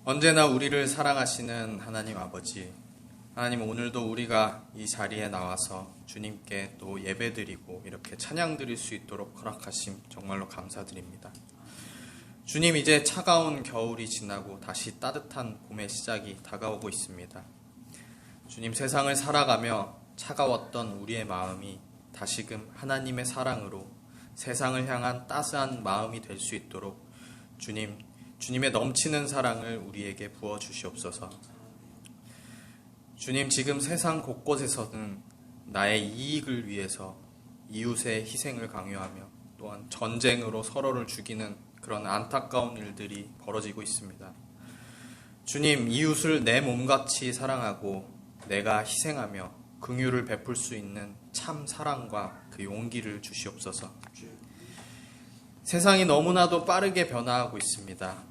언제나 우리를 사랑하시는 하나님 아버지, 하나님 오늘도 우리가 이 자리에 나와서 주님께 또 예배드리고 이렇게 찬양드릴 수 있도록 허락하심 정말로 감사드립니다. 주님, 이제 차가운 겨울이 지나고 다시 따뜻한 봄의 시작이 다가오고 있습니다. 주님, 세상을 살아가며 차가웠던 우리의 마음이 다시금 하나님의 사랑으로 세상을 향한 따스한 마음이 될 수 있도록 주님의 넘치는 사랑을 우리에게 부어주시옵소서. 주님, 지금 세상 곳곳에서는 나의 이익을 위해서 이웃의 희생을 강요하며 또한 전쟁으로 서로를 죽이는 그런 안타까운 일들이 벌어지고 있습니다. 주님, 이웃을 내 몸같이 사랑하고 내가 희생하며 긍휼을 베풀 수 있는 참 사랑과 그 용기를 주시옵소서. 세상이 너무나도 빠르게 변화하고 있습니다.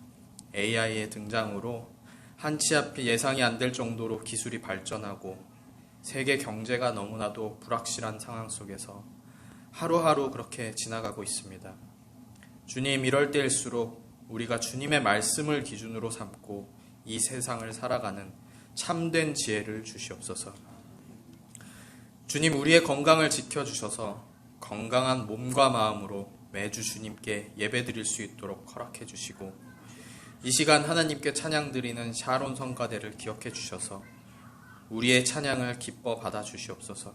AI의 등장으로 한치 앞이 예상이 안 될 정도로 기술이 발전하고 세계 경제가 너무나도 불확실한 상황 속에서 하루하루 그렇게 지나가고 있습니다. 주님, 이럴 때일수록 우리가 주님의 말씀을 기준으로 삼고 이 세상을 살아가는 참된 지혜를 주시옵소서. 주님, 우리의 건강을 지켜주셔서 건강한 몸과 마음으로 매주 주님께 예배드릴 수 있도록 허락해 주시고 이 시간 하나님께 찬양드리는 샤론 성가대를 기억해 주셔서 우리의 찬양을 기뻐 받아 주시옵소서.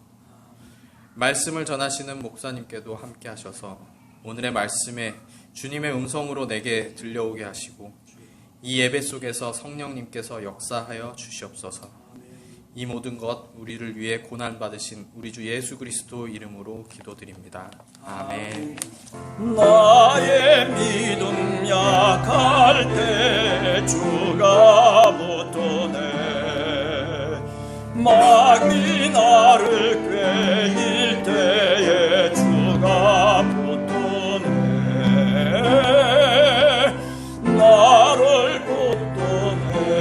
말씀을 전하시는 목사님께도 함께 하셔서 오늘의 말씀에 주님의 음성으로 내게 들려오게 하시고 이 예배 속에서 성령님께서 역사하여 주시옵소서. 이 모든 것 우리를 위해 고난받으신 우리 주 예수 그리스도 이름으로 기도드립니다. 아멘. 나의 믿음 약할 때 주가 붙드네. 마귀 나를 꾀일 때에 주가 붙드네. 나를 붙드네.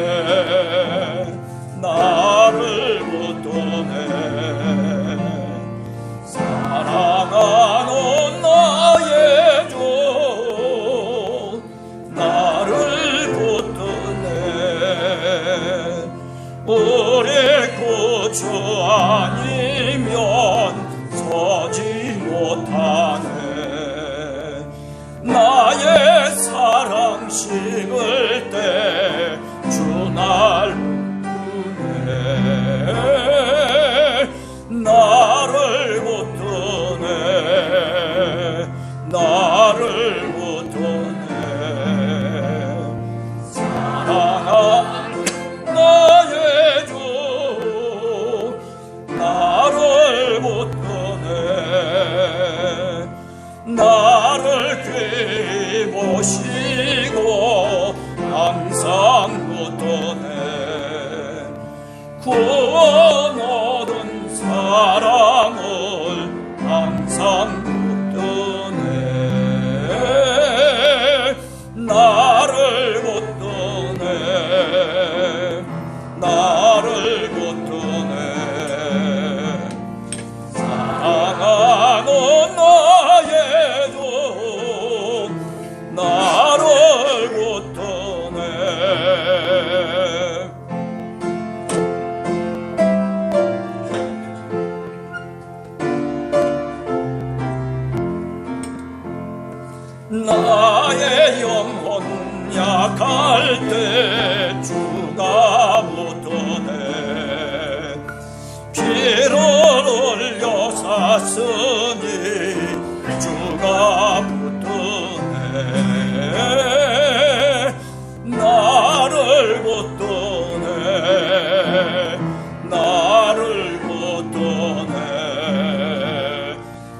나를 붙드네. 사랑하는 나의 주 나를 붙드네. 우리 구주 아니면 서지 못하네. 나의 사랑 식을 때 주 날 나를 붙드네. 나를 붙드네. 사랑하는 나의 주 나를 붙드네. 나를 귀 보시고 항상 붙드네. 구원 얻은 사랑을 항상 붙드네. 나를 붙드네. 나를 붙드네. 사랑하는 나의 주 나를 붙드네. 나의 영혼 약할 때 주가 붙드네. 피를 흘려 샀으니 주가 붙드네. 나를 붙드네. 나를 붙드네.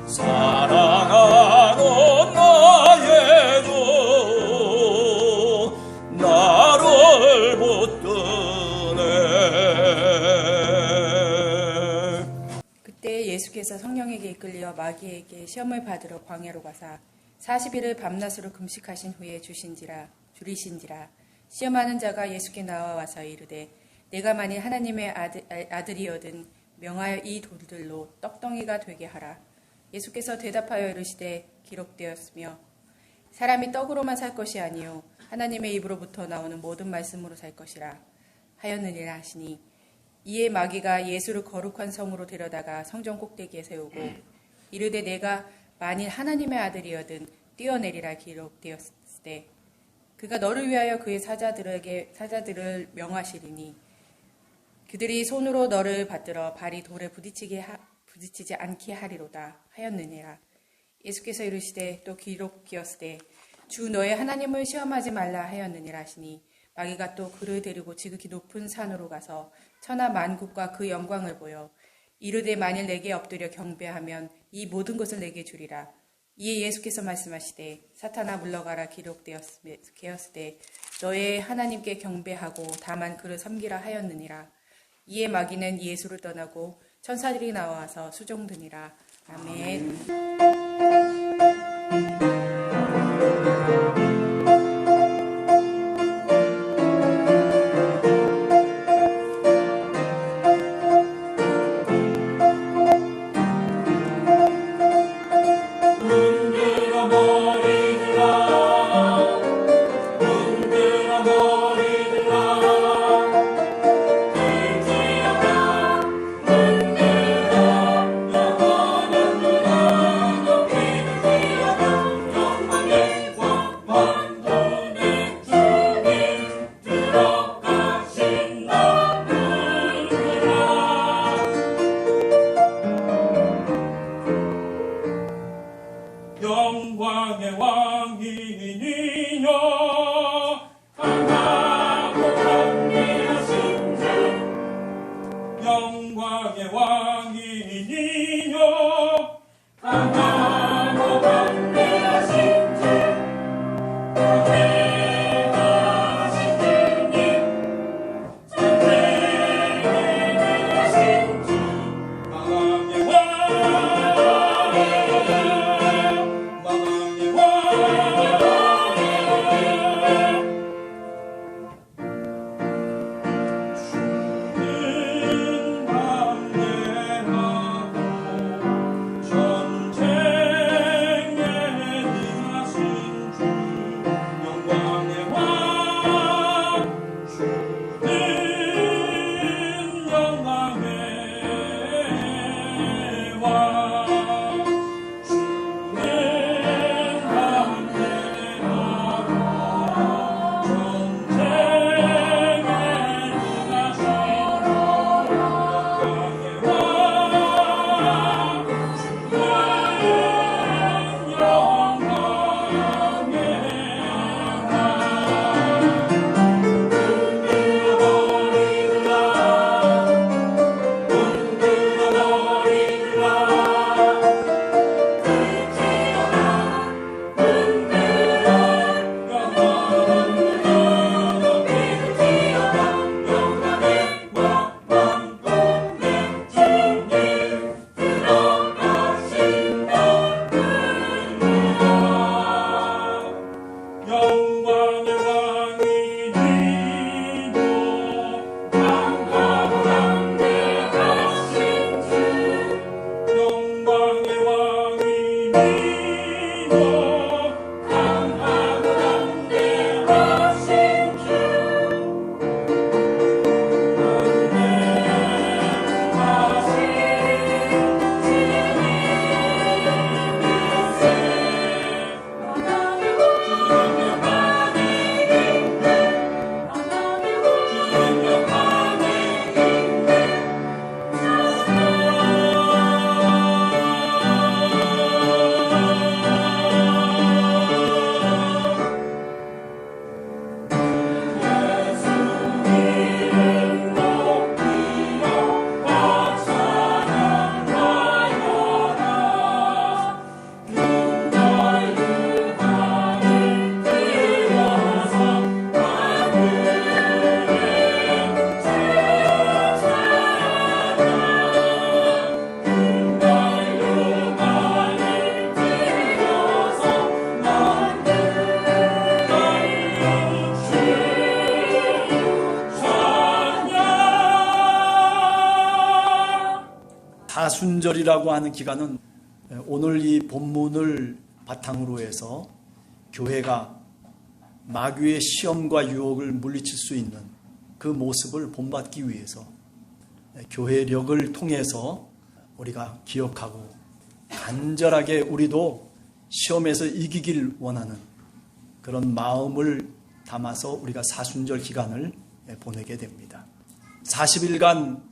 사랑하는 나의 주 나를 붙드네. 그때 예수께서 성령에게 이끌려 마귀에게 시험을 받으러 광야로 가사 40일을 밤낮으로 금식하신 후에 줄이신지라. 시험하는 자가 예수께 나와서 이르되 내가 만일 하나님의 아들이거든 명하여 이 돌들로 떡덩이가 되게 하라. 예수께서 대답하여 이르시되 기록되었으며 사람이 떡으로만 살 것이 아니요 하나님의 입으로부터 나오는 모든 말씀으로 살 것이라 하였느니라 하시니 이에 마귀가 예수를 거룩한 성으로 데려다가 성전 꼭대기에 세우고 이르되 내가 만일 하나님의 아들이여든 뛰어내리라 기록되었을 때 그가 너를 위하여 그의 사자들을 명하시리니 그들이 손으로 너를 받들어 발이 돌에 부딪히지 않게 하리로다 하였느니라. 예수께서 이르시되 또 기록되었으되 주 너의 하나님을 시험하지 말라 하였느니라 하시니 마귀가 또 그를 데리고 지극히 높은 산으로 가서 천하 만국과 그 영광을 보여 이르되 만일 내게 엎드려 경배하면 이 모든 것을 내게 주리라. 이에 예수께서 말씀하시되 사탄아 물러가라 기록되었으되 너의 하나님께 경배하고 다만 그를 섬기라 하였느니라. 이에 마귀는 예수를 떠나고 천사들이 나와서 수종드니라. 아멘. 영광의 왕이니여 강하고 강대하신 주 영광의 왕이니여 강하고 강대하신 주 강대하신 주님 전쟁하신 주 강하게 왕 사순절이라고 하는 기간은 오늘 이 본문을 바탕으로 해서 교회가 마귀의 시험과 유혹을 물리칠 수 있는 그 모습을 본받기 위해서 교회력을 통해서 우리가 기억하고 간절하게 우리도 시험에서 이기길 원하는 그런 마음을 담아서 우리가 사순절 기간을 보내게 됩니다. 40일간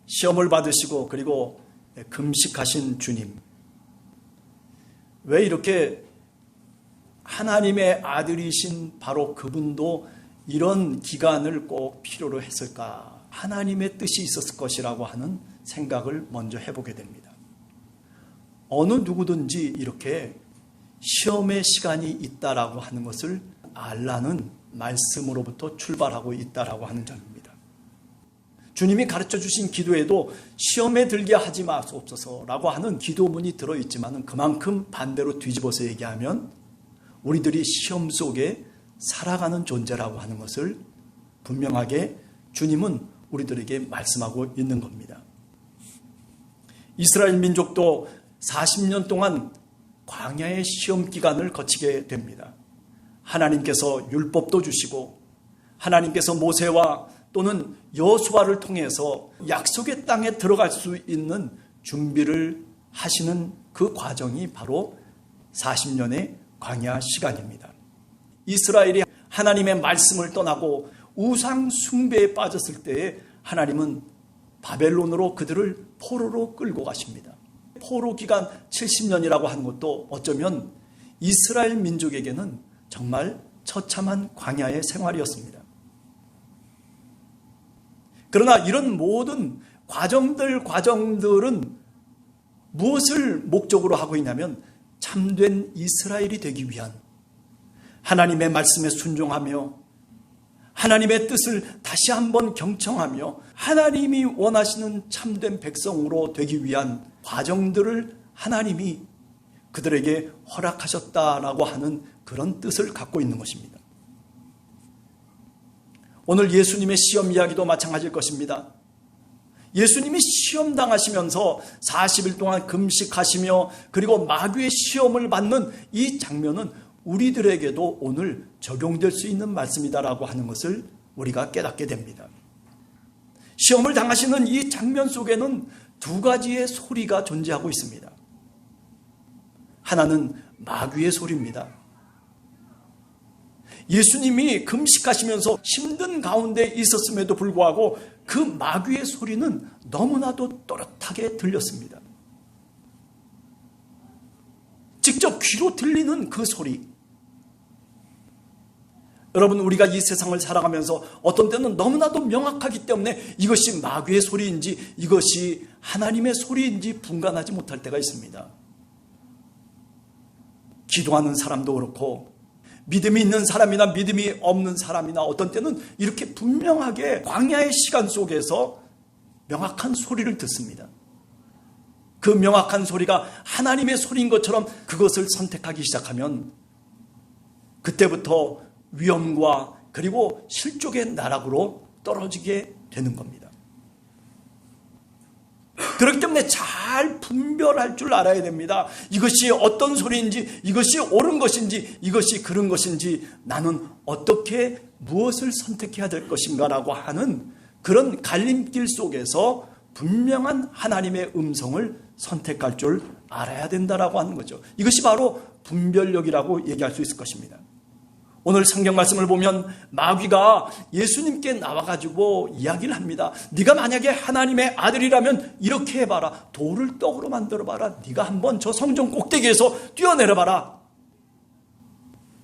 시험을 받으시고 그리고 금식하신 주님, 왜 이렇게 하나님의 아들이신 바로 그분도 이런 기간을 꼭 필요로 했을까? 하나님의 뜻이 있었을 것이라고 하는 생각을 먼저 해보게 됩니다. 어느 누구든지 이렇게 시험의 시간이 있다라고 하는 것을 알라는 말씀으로부터 출발하고 있다라고 하는 점입니다. 주님이 가르쳐 주신 기도에도 시험에 들게 하지 마소서라고 하는 기도문이 들어있지만 그만큼 반대로 뒤집어서 얘기하면 우리들이 시험 속에 살아가는 존재라고 하는 것을 분명하게 주님은 우리들에게 말씀하고 있는 겁니다. 이스라엘 민족도 40년 동안 광야의 시험 기간을 거치게 됩니다. 하나님께서 율법도 주시고 하나님께서 모세와 또는 여호수아를 통해서 약속의 땅에 들어갈 수 있는 준비를 하시는 그 과정이 바로 40년의 광야 시간입니다. 이스라엘이 하나님의 말씀을 떠나고 우상 숭배에 빠졌을 때에 하나님은 바벨론으로 그들을 포로로 끌고 가십니다. 포로 기간 70년이라고 하는 것도 어쩌면 이스라엘 민족에게는 정말 처참한 광야의 생활이었습니다. 그러나 이런 모든 과정들은 무엇을 목적으로 하고 있냐면 참된 이스라엘이 되기 위한, 하나님의 말씀에 순종하며 하나님의 뜻을 다시 한번 경청하며 하나님이 원하시는 참된 백성으로 되기 위한 과정들을 하나님이 그들에게 허락하셨다라고 하는 그런 뜻을 갖고 있는 것입니다. 오늘 예수님의 시험 이야기도 마찬가지일 것입니다. 예수님이 시험 당하시면서 40일 동안 금식하시며 그리고 마귀의 시험을 받는 이 장면은 우리들에게도 오늘 적용될 수 있는 말씀이다라고 하는 것을 우리가 깨닫게 됩니다. 시험을 당하시는 이 장면 속에는 두 가지의 소리가 존재하고 있습니다. 하나는 마귀의 소리입니다. 예수님이 금식하시면서 힘든 가운데 있었음에도 불구하고 그 마귀의 소리는 너무나도 또렷하게 들렸습니다. 직접 귀로 들리는 그 소리. 여러분, 우리가 이 세상을 살아가면서 어떤 때는 너무나도 명확하기 때문에 이것이 마귀의 소리인지 이것이 하나님의 소리인지 분간하지 못할 때가 있습니다. 기도하는 사람도 그렇고 믿음이 있는 사람이나 믿음이 없는 사람이나 어떤 때는 이렇게 분명하게 광야의 시간 속에서 명확한 소리를 듣습니다. 그 명확한 소리가 하나님의 소리인 것처럼 그것을 선택하기 시작하면 그때부터 위험과 그리고 실족의 나락으로 떨어지게 되는 겁니다. 그렇기 때문에 잘 분별할 줄 알아야 됩니다. 이것이 어떤 소리인지, 이것이 옳은 것인지, 이것이 그른 것인지, 나는 어떻게 무엇을 선택해야 될 것인가라고 하는 그런 갈림길 속에서 분명한 하나님의 음성을 선택할 줄 알아야 된다라고 하는 거죠. 이것이 바로 분별력이라고 얘기할 수 있을 것입니다. 오늘 성경 말씀을 보면 마귀가 예수님께 나와가지고 이야기를 합니다. 네가 만약에 하나님의 아들이라면 이렇게 해봐라. 돌을 떡으로 만들어봐라. 네가 한번 저 성전 꼭대기에서 뛰어내려봐라.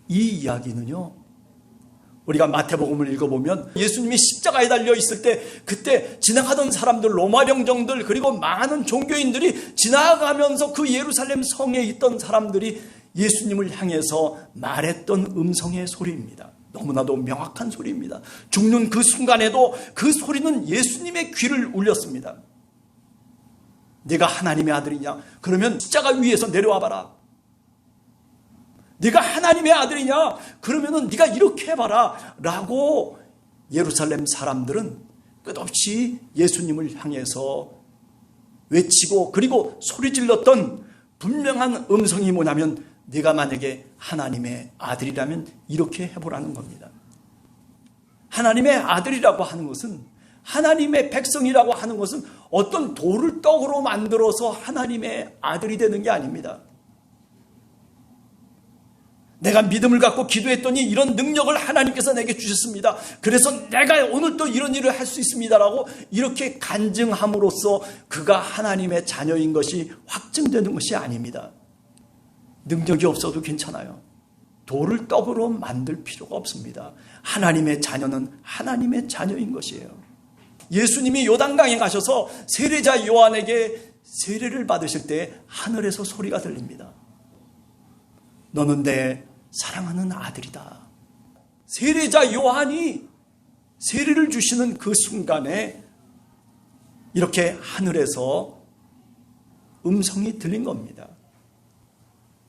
이 이야기는요, 우리가 마태복음을 읽어보면 예수님이 십자가에 달려 있을 때 그때 지나가던 사람들, 로마 병정들 그리고 많은 종교인들이 지나가면서 그 예루살렘 성에 있던 사람들이 예수님을 향해서 말했던 음성의 소리입니다. 너무나도 명확한 소리입니다. 죽는 그 순간에도 그 소리는 예수님의 귀를 울렸습니다. 네가 하나님의 아들이냐? 그러면 십자가 위에서 내려와 봐라. 네가 하나님의 아들이냐? 그러면은 네가 이렇게 해봐라 라고 예루살렘 사람들은 끝없이 예수님을 향해서 외치고 그리고 소리 질렀던 분명한 음성이 뭐냐면 네가 만약에 하나님의 아들이라면 이렇게 해보라는 겁니다. 하나님의 아들이라고 하는 것은, 하나님의 백성이라고 하는 것은 어떤 돌을 떡으로 만들어서 하나님의 아들이 되는 게 아닙니다. 내가 믿음을 갖고 기도했더니 이런 능력을 하나님께서 내게 주셨습니다. 그래서 내가 오늘 또 이런 일을 할 수 있습니다라고 이렇게 간증함으로써 그가 하나님의 자녀인 것이 확증되는 것이 아닙니다. 능력이 없어도 괜찮아요. 돌을 떡으로 만들 필요가 없습니다. 하나님의 자녀는 하나님의 자녀인 것이에요. 예수님이 요단강에 가셔서 세례자 요한에게 세례를 받으실 때 하늘에서 소리가 들립니다. 너는 내 사랑하는 아들이다. 세례자 요한이 세례를 주시는 그 순간에 이렇게 하늘에서 음성이 들린 겁니다.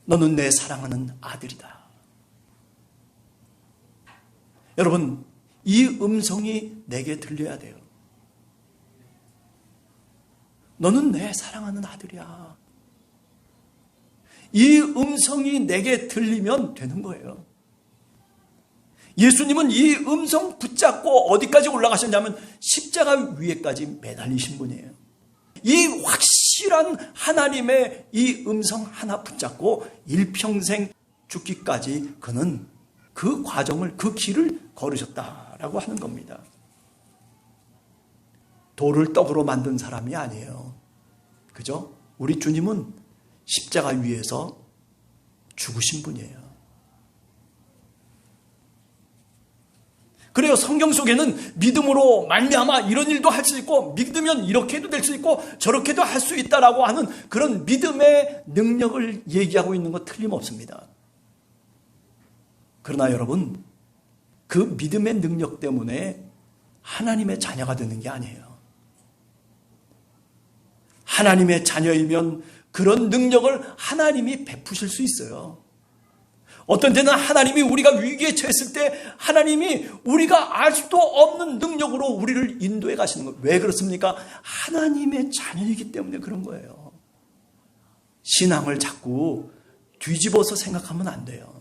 너는 내 사랑하는 아들이다. 여러분, 이 음성이 내게 들려야 돼요. 너는 내 사랑하는 아들이야. 이 음성이 내게 들리면 되는 거예요. 예수님은 이 음성 붙잡고 어디까지 올라가셨냐면 십자가 위에까지 매달리신 분이에요. 이 확실한 하나님의 이 음성 하나 붙잡고 일평생 죽기까지 그는 그 과정을, 그 길을 걸으셨다라고 하는 겁니다. 돌을 떡으로 만든 사람이 아니에요. 그죠? 우리 주님은 십자가 위에서 죽으신 분이에요. 그래요. 성경 속에는 믿음으로 말미암아 이런 일도 할 수 있고, 믿으면 이렇게도 될 수 있고 저렇게도 할 수 있다라고 하는 그런 믿음의 능력을 얘기하고 있는 거 틀림없습니다. 그러나 여러분, 그 믿음의 능력 때문에 하나님의 자녀가 되는 게 아니에요. 하나님의 자녀이면 그런 능력을 하나님이 베푸실 수 있어요. 어떤 때는 하나님이 우리가 위기에 처했을 때 하나님이 우리가 알 수도 없는 능력으로 우리를 인도해 가시는 거예요. 왜 그렇습니까? 하나님의 자녀이기 때문에 그런 거예요. 신앙을 자꾸 뒤집어서 생각하면 안 돼요.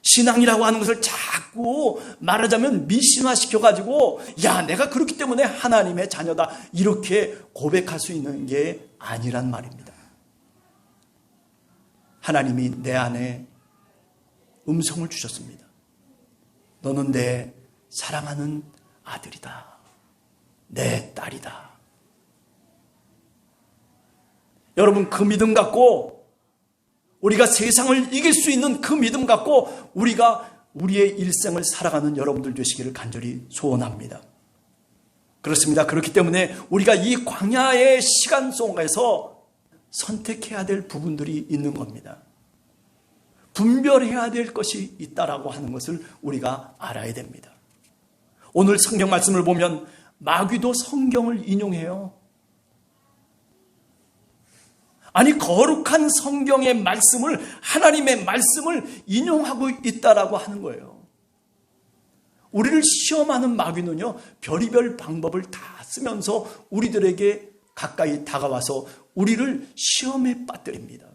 신앙이라고 하는 것을 자꾸 말하자면 미신화시켜가지고 야, 내가 그렇기 때문에 하나님의 자녀다 이렇게 고백할 수 있는 게 아니란 말입니다. 하나님이 내 안에 음성을 주셨습니다. 너는 내 사랑하는 아들이다. 내 딸이다. 여러분, 그 믿음 갖고 우리가 세상을 이길 수 있는 그 믿음 갖고 우리가 우리의 일생을 살아가는 여러분들 되시기를 간절히 소원합니다. 그렇습니다. 그렇기 때문에 우리가 이 광야의 시간 속에서 선택해야 될 부분들이 있는 겁니다. 분별해야 될 것이 있다라고 하는 것을 우리가 알아야 됩니다. 오늘 성경 말씀을 보면 마귀도 성경을 인용해요. 아니, 거룩한 성경의 말씀을, 하나님의 말씀을 인용하고 있다라고 하는 거예요. 우리를 시험하는 마귀는요, 별의별 방법을 다 쓰면서 우리들에게 가까이 다가와서 우리를 시험에 빠뜨립니다.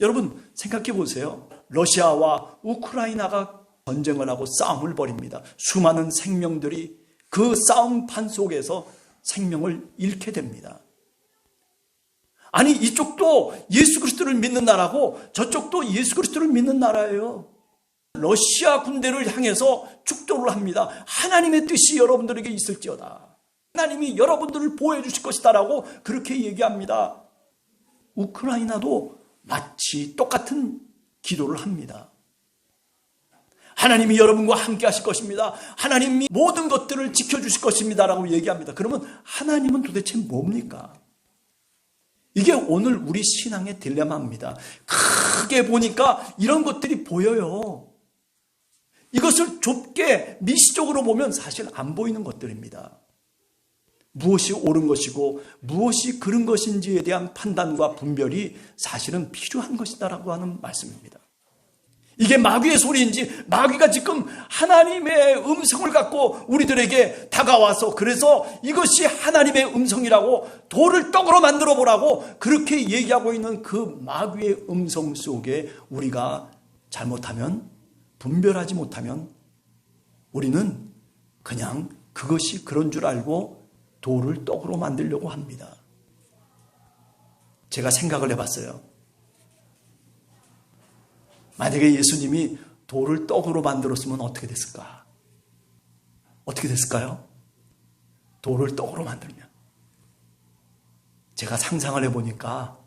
여러분, 생각해 보세요. 러시아와 우크라이나가 전쟁을 하고 싸움을 벌입니다. 수많은 생명들이 그 싸움판 속에서 생명을 잃게 됩니다. 아니, 이쪽도 예수 그리스도를 믿는 나라고 저쪽도 예수 그리스도를 믿는 나라예요. 러시아 군대를 향해서 축도를 합니다. 하나님의 뜻이 여러분들에게 있을지어다. 하나님이 여러분들을 보호해 주실 것이다라고 그렇게 얘기합니다. 우크라이나도 마치 똑같은 기도를 합니다. 하나님이 여러분과 함께 하실 것입니다. 하나님이 모든 것들을 지켜주실 것입니다라고 얘기합니다. 그러면 하나님은 도대체 뭡니까? 이게 오늘 우리 신앙의 딜레마입니다. 크게 보니까 이런 것들이 보여요. 이것을 좁게 미시적으로 보면 사실 안 보이는 것들입니다. 무엇이 옳은 것이고 무엇이 그른 것인지에 대한 판단과 분별이 사실은 필요한 것이다라고 하는 말씀입니다. 이게 마귀의 소리인지 마귀가 지금 하나님의 음성을 갖고 우리들에게 다가와서 그래서 이것이 하나님의 음성이라고 돌을 떡으로 만들어 보라고 그렇게 얘기하고 있는 그 마귀의 음성 속에 우리가 잘못하면 분별하지 못하면 우리는 그냥 그것이 그런 줄 알고 돌을 떡으로 만들려고 합니다. 제가 생각을 해봤어요. 만약에 예수님이 돌을 떡으로 만들었으면 어떻게 됐을까? 어떻게 됐을까요? 돌을 떡으로 만들면. 제가 상상을 해보니까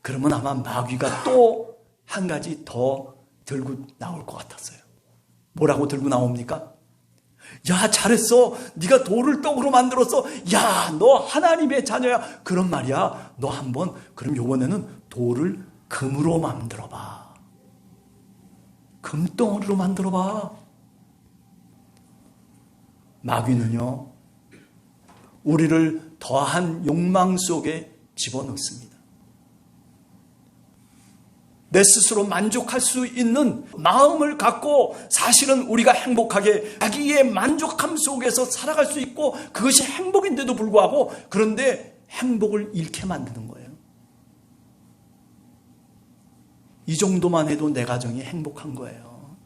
그러면 아마 마귀가 또 한 가지 더 들고 나올 것 같았어요. 뭐라고 들고 나옵니까? 야, 잘했어. 네가 돌을 떡으로 만들었어. 야, 너 하나님의 자녀야. 그런 말이야. 너 한번 그럼 이번에는 돌을 금으로 만들어봐. 금덩어리로 만들어봐. 마귀는요, 우리를 더한 욕망 속에 집어넣습니다. 내 스스로 만족할 수 있는 마음을 갖고 사실은 우리가 행복하게 자기의 만족함 속에서 살아갈 수 있고 그것이 행복인데도 불구하고 그런데 행복을 잃게 만드는 거예요. 이 정도만 해도 내 가정이 행복한 거예요.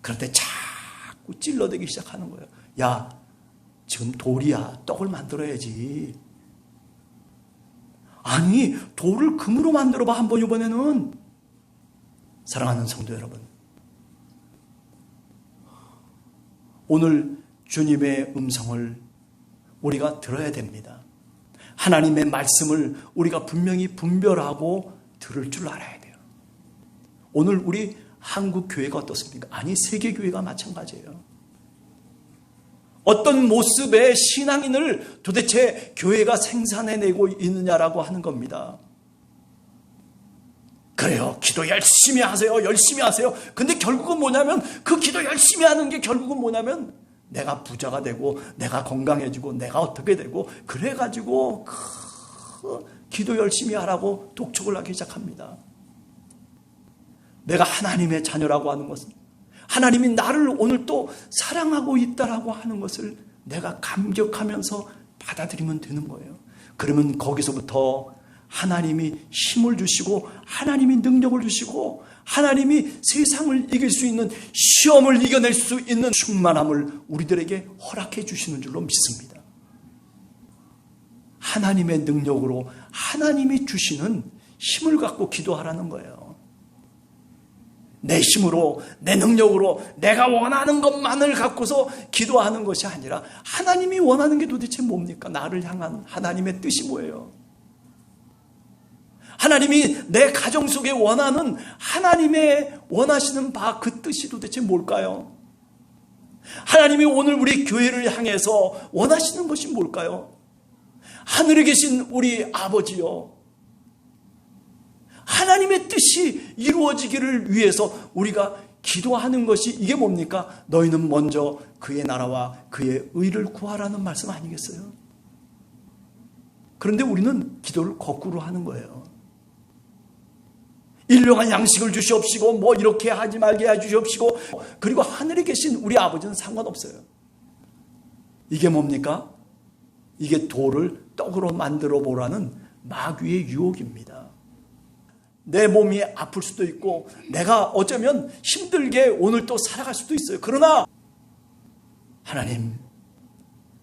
그런데 자꾸 찔러대기 시작하는 거예요. 야, 지금 돌이야. 떡을 만들어야지. 아니, 돌을 금으로 만들어봐 한번 이번에는. 사랑하는 성도 여러분, 오늘 주님의 음성을 우리가 들어야 됩니다. 하나님의 말씀을 우리가 분명히 분별하고 들을 줄 알아야 돼요. 오늘 우리 한국 교회가 어떻습니까? 아니, 세계 교회가 마찬가지예요. 어떤 모습의 신앙인을 도대체 교회가 생산해내고 있느냐라고 하는 겁니다. 그래요. 기도 열심히 하세요. 열심히 하세요. 근데 결국은 뭐냐면 그 기도 열심히 하는 게 결국은 뭐냐면 내가 부자가 되고 내가 건강해지고 내가 어떻게 되고 그래가지고 기도 열심히 하라고 독촉을 하기 시작합니다. 내가 하나님의 자녀라고 하는 것은 하나님이 나를 오늘 또 사랑하고 있다라고 하는 것을 내가 감격하면서 받아들이면 되는 거예요. 그러면 거기서부터 하나님이 힘을 주시고 하나님이 능력을 주시고 하나님이 세상을 이길 수 있는 시험을 이겨낼 수 있는 충만함을 우리들에게 허락해 주시는 줄로 믿습니다. 하나님의 능력으로 하나님이 주시는 힘을 갖고 기도하라는 거예요. 내 힘으로 내 능력으로 내가 원하는 것만을 갖고서 기도하는 것이 아니라 하나님이 원하는 게 도대체 뭡니까? 나를 향한 하나님의 뜻이 뭐예요? 하나님이 내 가정 속에 원하는 하나님의 원하시는 바 그 뜻이 도대체 뭘까요? 하나님이 오늘 우리 교회를 향해서 원하시는 것이 뭘까요? 하늘에 계신 우리 아버지요, 하나님의 뜻이 이루어지기를 위해서 우리가 기도하는 것이 이게 뭡니까? 너희는 먼저 그의 나라와 그의 의를 구하라는 말씀 아니겠어요? 그런데 우리는 기도를 거꾸로 하는 거예요. 일용할 양식을 주시옵시고 뭐 이렇게 하지 말게 해주시옵시고 그리고 하늘에 계신 우리 아버지는 상관없어요. 이게 뭡니까? 이게 돌을 떡으로 만들어 보라는 마귀의 유혹입니다. 내 몸이 아플 수도 있고 내가 어쩌면 힘들게 오늘 또 살아갈 수도 있어요. 그러나 하나님,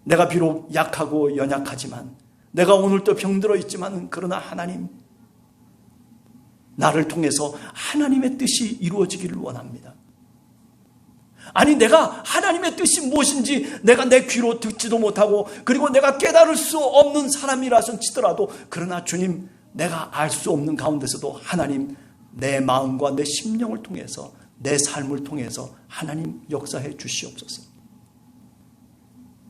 내가 비록 약하고 연약하지만 내가 오늘 또 병들어 있지만 그러나 하나님, 나를 통해서 하나님의 뜻이 이루어지기를 원합니다. 아니, 내가 하나님의 뜻이 무엇인지 내가 내 귀로 듣지도 못하고 그리고 내가 깨달을 수 없는 사람이라서 치더라도 그러나 주님, 내가 알 수 없는 가운데서도 하나님, 내 마음과 내 심령을 통해서 내 삶을 통해서 하나님 역사해 주시옵소서.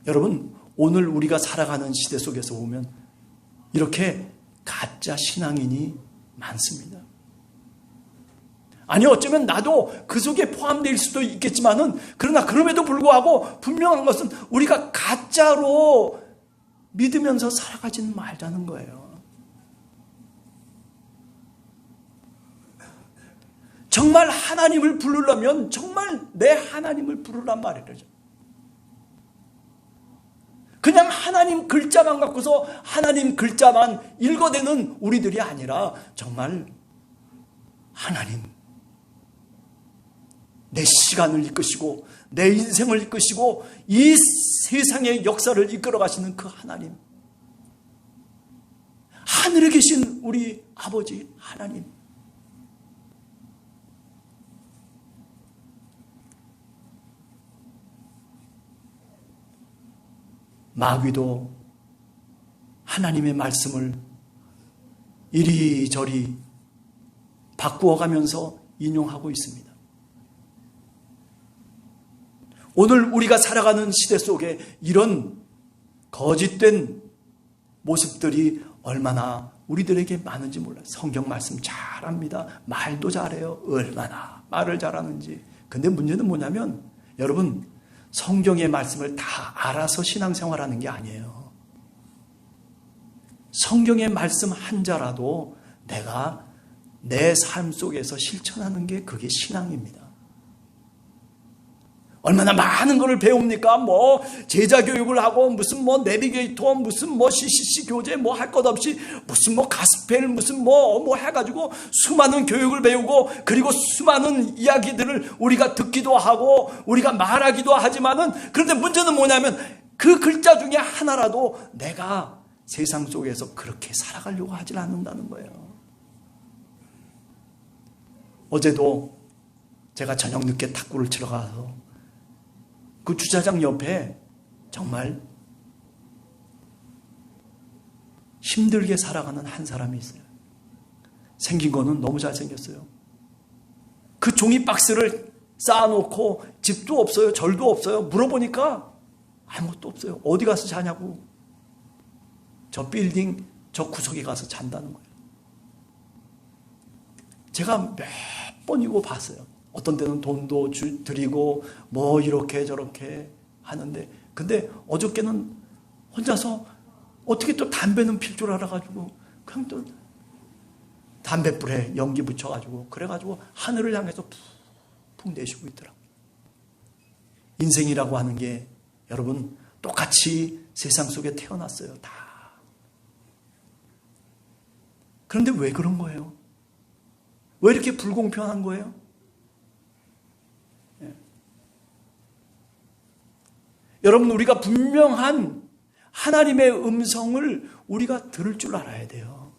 여러분, 오늘 우리가 살아가는 시대 속에서 보면 이렇게 가짜 신앙인이 많습니다. 아니, 어쩌면 나도 그 속에 포함될 수도 있겠지만은 그러나 그럼에도 불구하고 분명한 것은 우리가 가짜로 믿으면서 살아가지는 말자는 거예요. 정말 하나님을 부르려면 정말 내 하나님을 부르란 말이죠. 그냥 하나님 글자만 갖고서 하나님 글자만 읽어대는 우리들이 아니라 정말 하나님, 내 시간을 이끄시고 내 인생을 이끄시고 이 세상의 역사를 이끌어 가시는 그 하나님, 하늘에 계신 우리 아버지 하나님, 마귀도 하나님의 말씀을 이리저리 바꾸어가면서 인용하고 있습니다. 오늘 우리가 살아가는 시대 속에 이런 거짓된 모습들이 얼마나 우리들에게 많은지 몰라요. 성경 말씀 잘합니다. 말도 잘해요. 얼마나 말을 잘하는지. 근데 문제는 뭐냐면 여러분, 성경의 말씀을 다 알아서 신앙생활하는 게 아니에요. 성경의 말씀 한 자라도 내가 내 삶 속에서 실천하는 게 그게 신앙입니다. 얼마나 많은 것을 배웁니까? 뭐 제자 교육을 하고 무슨 뭐 내비게이터 무슨 뭐 CCC 교재 뭐 할 것 없이 무슨 뭐 가스펠 무슨 뭐 해가지고 수많은 교육을 배우고 그리고 수많은 이야기들을 우리가 듣기도 하고 우리가 말하기도 하지만은 그런데 문제는 뭐냐면 그 글자 중에 하나라도 내가 세상 속에서 그렇게 살아가려고 하질 않는다는 거예요. 어제도 제가 저녁 늦게 탁구를 치러 가서 그 주차장 옆에 정말 힘들게 살아가는 한 사람이 있어요. 생긴 거는 너무 잘생겼어요. 그 종이 박스를 쌓아놓고 집도 없어요. 절도 없어요. 물어보니까 아무것도 없어요. 어디 가서 자냐고. 저 빌딩 저 구석에 가서 잔다는 거예요. 제가 몇 번이고 봤어요. 어떤 때는 돈도 드리고 뭐 이렇게 저렇게 하는데 근데 어저께는 혼자서 어떻게 또 담배는 필 줄 알아가지고 그냥 또 담뱃불에 연기 붙여가지고 그래가지고 하늘을 향해서 푹푹 내쉬고 있더라고요. 인생이라고 하는 게 여러분 똑같이 세상 속에 태어났어요. 다. 그런데 왜 그런 거예요? 왜 이렇게 불공평한 거예요? 여러분 우리가 분명한 하나님의 음성을 우리가 들을 줄 알아야 돼요.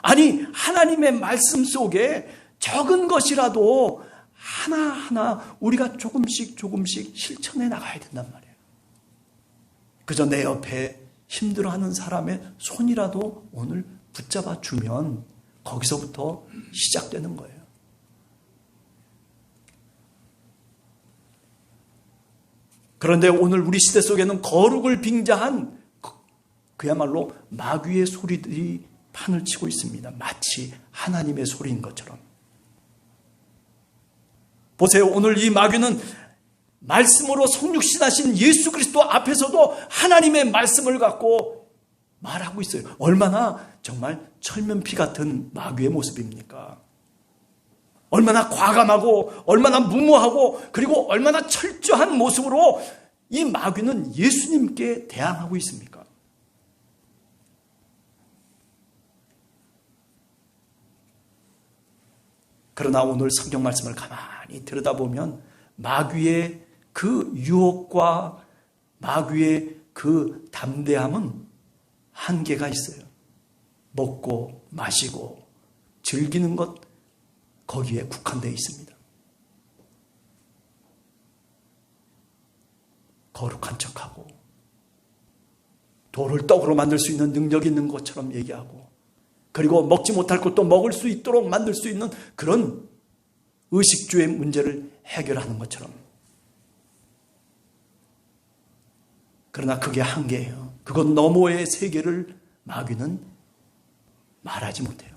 아니 하나님의 말씀 속에 적은 것이라도 하나하나 우리가 조금씩 실천해 나가야 된단 말이에요. 그저 내 옆에 힘들어하는 사람의 손이라도 오늘 붙잡아 주면 거기서부터 시작되는 거예요. 그런데 오늘 우리 시대 속에는 거룩을 빙자한 그야말로 마귀의 소리들이 판을 치고 있습니다. 마치 하나님의 소리인 것처럼. 보세요. 오늘 이 마귀는 말씀으로 성육신하신 예수 그리스도 앞에서도 하나님의 말씀을 갖고 말하고 있어요. 얼마나 정말 철면피 같은 마귀의 모습입니까? 얼마나 과감하고 얼마나 무모하고 그리고 얼마나 철저한 모습으로 이 마귀는 예수님께 대항하고 있습니까? 그러나 오늘 성경 말씀을 가만히 들여다보면 마귀의 그 유혹과 마귀의 그 담대함은 한계가 있어요. 먹고 마시고 즐기는 것 거기에 국한되어 있습니다. 거룩한 척하고 돌을 떡으로 만들 수 있는 능력이 있는 것처럼 얘기하고 그리고 먹지 못할 것도 먹을 수 있도록 만들 수 있는 그런 의식주의 문제를 해결하는 것처럼. 그러나 그게 한계예요. 그것 너머의 세계를 마귀는 말하지 못해요.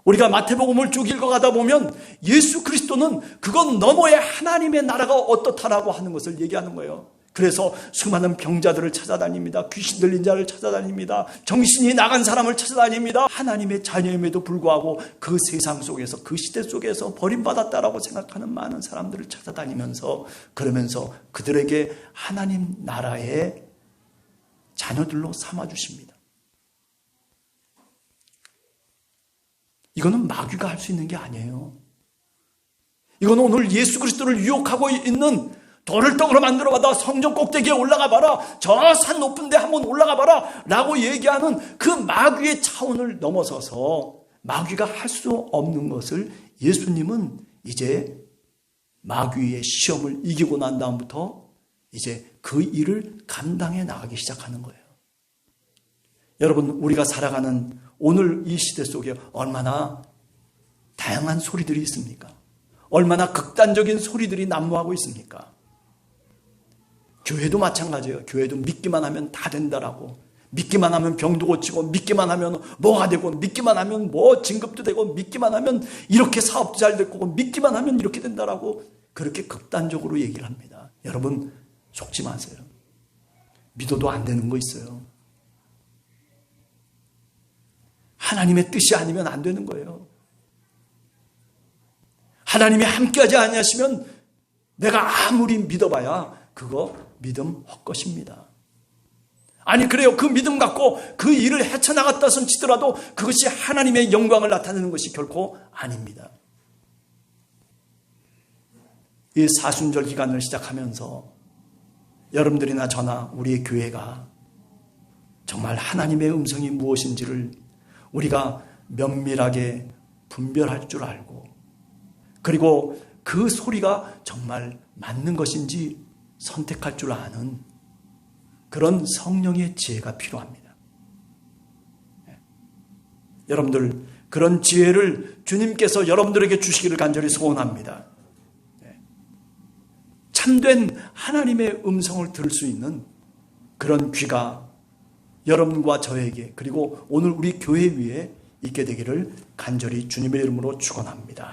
우리가 마태복음을 쭉 읽어가다 보면 예수 그리스도는 그것 너머의 하나님의 나라가 어떻다라고 하는 것을 얘기하는 거예요. 그래서 수많은 병자들을 찾아다닙니다. 귀신 들린 자를 찾아다닙니다. 정신이 나간 사람을 찾아다닙니다. 하나님의 자녀임에도 불구하고 그 세상 속에서, 그 시대 속에서 버림받았다라고 생각하는 많은 사람들을 찾아다니면서, 그러면서 그들에게 하나님 나라의 자녀들로 삼아주십니다. 이거는 마귀가 할 수 있는 게 아니에요. 이거는 오늘 예수 그리스도를 유혹하고 있는, 돌을 떡으로 만들어봐라, 성전 꼭대기에 올라가 봐라, 저 산 높은 데 한번 올라가 봐라 라고 얘기하는 그 마귀의 차원을 넘어서서 마귀가 할 수 없는 것을 예수님은 이제 마귀의 시험을 이기고 난 다음부터 이제 그 일을 감당해 나가기 시작하는 거예요. 여러분, 우리가 살아가는 오늘 이 시대 속에 얼마나 다양한 소리들이 있습니까? 얼마나 극단적인 소리들이 난무하고 있습니까? 교회도 마찬가지예요. 교회도 믿기만 하면 다 된다라고, 믿기만 하면 병도 고치고, 믿기만 하면 뭐가 되고, 믿기만 하면 뭐 진급도 되고, 믿기만 하면 이렇게 사업도 잘 될 거고, 믿기만 하면 이렇게 된다라고 그렇게 극단적으로 얘기를 합니다. 여러분, 속지 마세요. 믿어도 안 되는 거 있어요. 하나님의 뜻이 아니면 안 되는 거예요. 하나님이 함께하지 아니하시면 내가 아무리 믿어봐야 그거 믿음 헛것입니다. 아니, 그래요. 그 믿음 갖고 그 일을 헤쳐나갔다 손 치더라도 그것이 하나님의 영광을 나타내는 것이 결코 아닙니다. 이 사순절 기간을 시작하면서 여러분들이나 저나 우리의 교회가 정말 하나님의 음성이 무엇인지를 우리가 면밀하게 분별할 줄 알고, 그리고 그 소리가 정말 맞는 것인지 선택할 줄 아는 그런 성령의 지혜가 필요합니다. 여러분들, 그런 지혜를 주님께서 여러분들에게 주시기를 간절히 소원합니다. 참된 하나님의 음성을 들을 수 있는 그런 귀가 여러분과 저에게, 그리고 오늘 우리 교회 위에 있게 되기를 간절히 주님의 이름으로 축원합니다.